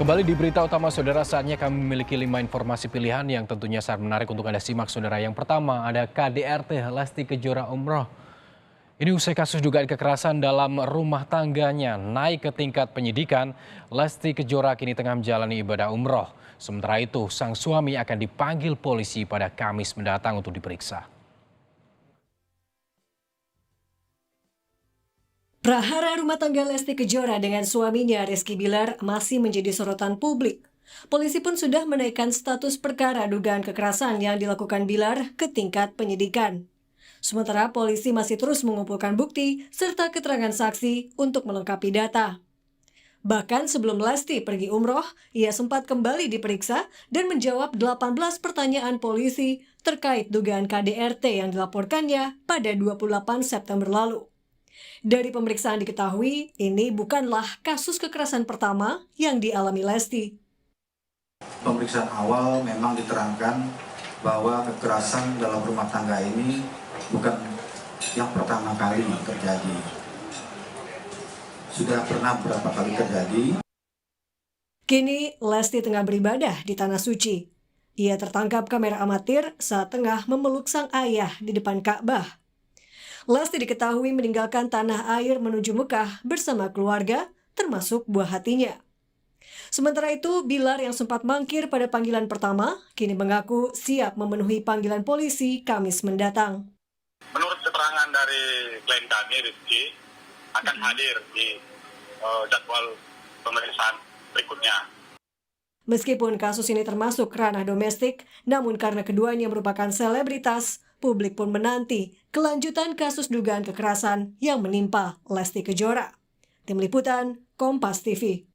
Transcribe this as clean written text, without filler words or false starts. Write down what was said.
Kembali di berita utama saudara, saatnya kami memiliki 5 informasi pilihan yang tentunya sangat menarik untuk Anda simak saudara. Yang pertama ada KDRT Lesti Kejora Umroh. Ini usai kasus dugaan kekerasan dalam rumah tangganya naik ke tingkat penyidikan, Lesti Kejora kini tengah menjalani ibadah umroh. Sementara itu sang suami akan dipanggil polisi pada Kamis mendatang untuk diperiksa. Prahara rumah tangga Lesti Kejora dengan suaminya Rizky Bilar masih menjadi sorotan publik. Polisi pun sudah menaikkan status perkara dugaan kekerasan yang dilakukan Bilar ke tingkat penyidikan. Sementara polisi masih terus mengumpulkan bukti serta keterangan saksi untuk melengkapi data. Bahkan sebelum Lesti pergi umroh, ia sempat kembali diperiksa dan menjawab 18 pertanyaan polisi terkait dugaan KDRT yang dilaporkannya pada 28 September lalu. Dari pemeriksaan diketahui, ini bukanlah kasus kekerasan pertama yang dialami Lesti. Pemeriksaan awal memang diterangkan bahwa kekerasan dalam rumah tangga ini bukan yang pertama kali terjadi. Sudah pernah beberapa kali terjadi. Kini, Lesti tengah beribadah di Tanah Suci. Ia tertangkap kamera amatir saat tengah memeluk sang ayah di depan Ka'bah. Lesti diketahui meninggalkan tanah air menuju Mekah bersama keluarga, termasuk buah hatinya. Sementara itu, Bilar yang sempat mangkir pada panggilan pertama, kini mengaku siap memenuhi panggilan polisi Kamis mendatang. Menurut keterangan dari klien kami, Rizky akan hadir di jadwal pemeriksaan berikutnya. Meskipun kasus ini termasuk ranah domestik, namun karena keduanya merupakan selebritas, publik pun menanti kelanjutan kasus dugaan kekerasan yang menimpa Lesti Kejora. Tim Liputan, Kompas TV.